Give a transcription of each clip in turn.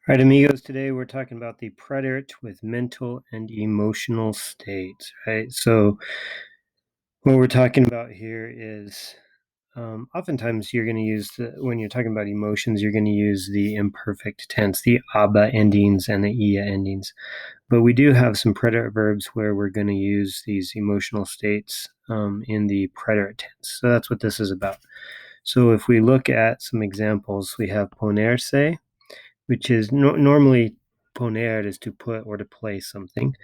All right, amigos, today we're talking about the preterite with mental and emotional states, right? So what we're talking about here is oftentimes you're going to use, when you're talking about emotions, you're going to use the imperfect tense, the aba endings and the ia endings. But we do have some preterite verbs where we're going to use these emotional states in the preterite tense. So that's what this is about. So if we look at some examples, we have ponerse, which is normally poner is to put or to place something.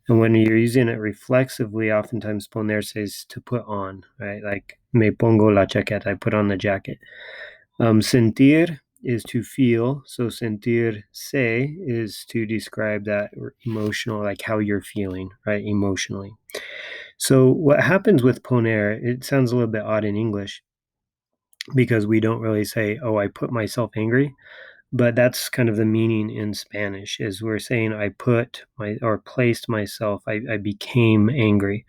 And when you're using it reflexively, oftentimes ponerse is to put on, right? Like me pongo la chaqueta, I put on the jacket. Sentir is to feel. So sentir se is to describe that emotional, like how you're feeling, right? Emotionally. So what happens with poner, it sounds a little bit odd in English because we don't really say, oh, I put myself angry. But that's kind of the meaning in Spanish is we're saying I put my or placed myself, I became angry.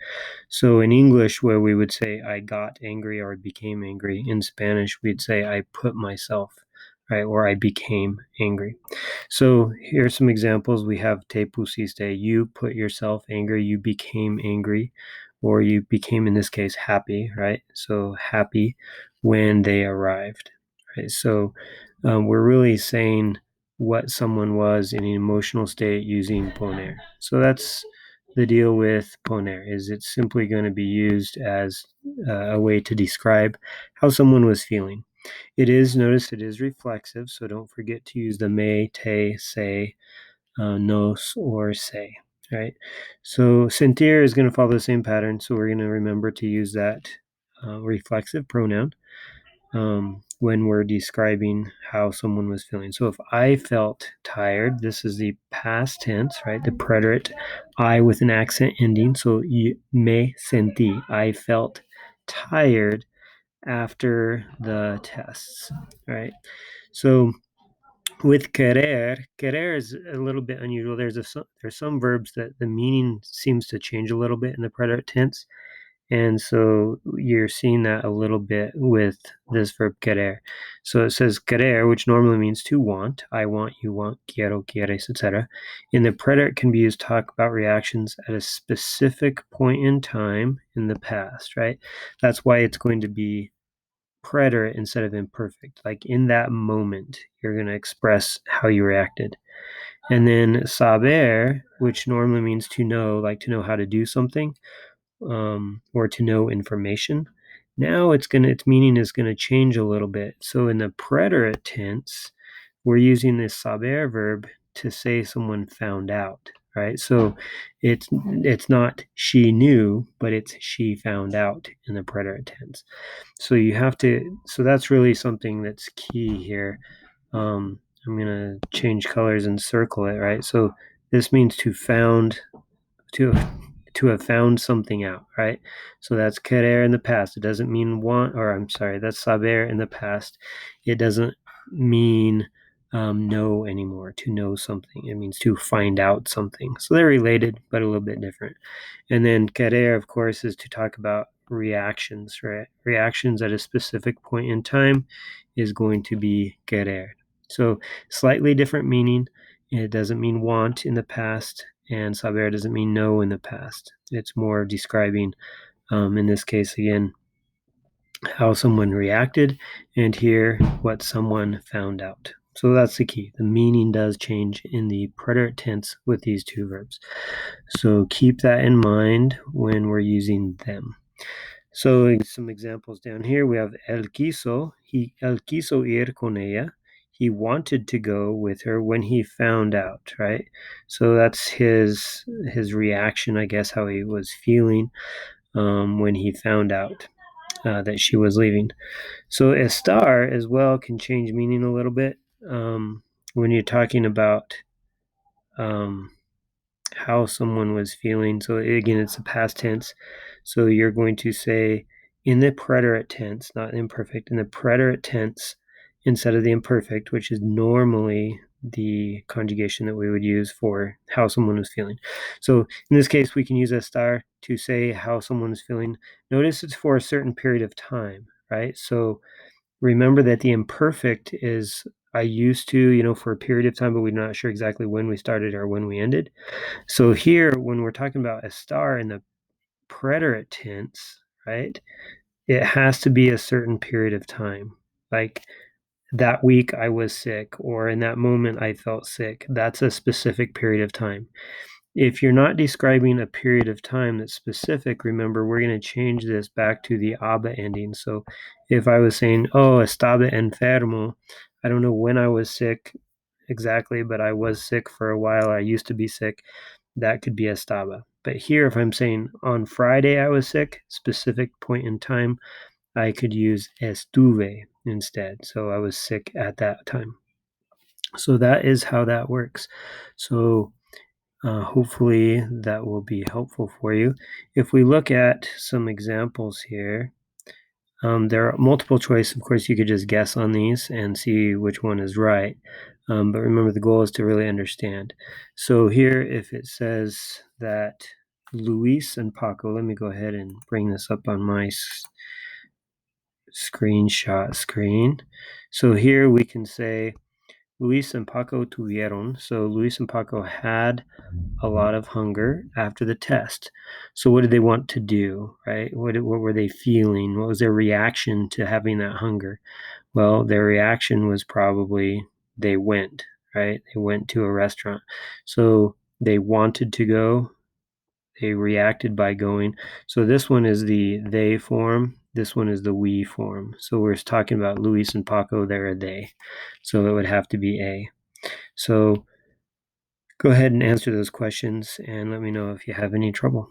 So in English, where we would say I got angry or I became angry, in Spanish, we'd say I put myself, right? Or I became angry. So here are some examples. We have te pusiste, you put yourself angry, you became angry, or you became, in this case, happy, right? So happy when they arrived, right? So we're really saying what someone was in an emotional state using poner. So that's the deal with poner, is it's simply going to be used as a way to describe how someone was feeling. Notice it is reflexive, so don't forget to use the me, te, se, nos, or se, right? So sentir is going to follow the same pattern, so we're going to remember to use that reflexive pronoun when we're describing how someone was feeling. So if I felt tired, this is the past tense, right? The preterite I with an accent ending. So me sentí, I felt tired after the tests, right? So with querer is a little bit unusual. There's some verbs that the meaning seems to change a little bit in the preterite tense. And so you're seeing that a little bit with this verb querer. So it says querer, which normally means to want. I want, you want, quiero, quieres, etc. In the preterite can be used to talk about reactions at a specific point in time in the past, right? That's why it's going to be preterite instead of imperfect. Like in that moment, you're going to express how you reacted. And then saber, which normally means to know, like to know how to do something or to know information. Now its meaning is going to change a little bit. So in the preterite tense, we're using this saber verb to say someone found out, right? So it's not she knew, but it's she found out in the preterite tense. So so that's really something that's key here. I'm going to change colors and circle it, right? So this means to to have found something out, right? So that's querer in the past. It doesn't mean want, or I'm sorry, that's saber in the past. It doesn't mean know anymore, to know something. It means to find out something. So they're related, but a little bit different. And then querer, of course, is to talk about reactions, right? Reactions at a specific point in time is going to be querer. So slightly different meaning. It doesn't mean want in the past, and saber doesn't mean know in the past. It's more describing, in this case again, how someone reacted, and here what someone found out. So that's the key. The meaning does change in the preterite tense with these two verbs. So keep that in mind when we're using them. So some examples down here, we have él quiso ir con ella. He wanted to go with her when he found out, right? So that's his reaction, I guess, how he was feeling when he found out that she was leaving. So estar as well can change meaning a little bit when you're talking about um, how someone was feeling. So again, it's a past tense. So you're going to say in the preterite tense, not imperfect, in the preterite tense instead of the imperfect, which is normally the conjugation that we would use for how someone was feeling. So in this case, we can use estar to say how someone is feeling. Notice it's for a certain period of time, right? So remember that the imperfect is I used to, for a period of time, but we're not sure exactly when we started or when we ended. So here, when we're talking about estar in the preterite tense, right, it has to be a certain period of time. Like that week I was sick, or in that moment I felt sick. That's a specific period of time. If you're not describing a period of time that's specific, remember, we're going to change this back to the aba ending. So if I was saying, oh, estaba enfermo, I don't know when I was sick exactly, but I was sick for a while. I used to be sick. That could be estaba. But here, if I'm saying on Friday I was sick, specific point in time, I could use estuve instead. So I was sick at that time. So that is how that works. So hopefully that will be helpful for you. If we look at some examples here, there are multiple choice. Of course, you could just guess on these and see which one is right. But remember, the goal is to really understand. So here, if it says that Luis and Paco, let me go ahead and bring this up on my screenshot screen. So here we can say Luis and Paco tuvieron. So Luis and Paco had a lot of hunger after the test. So what did they want to do, right? What were they feeling? What was their reaction to having that hunger? Well, their reaction was probably they went, right? They went to a restaurant. So they wanted to go. They reacted by going. So this one is the they form. This one is the we form. So we're talking about Luis and Paco. They're a they. So it would have to be a. So go ahead and answer those questions and let me know if you have any trouble.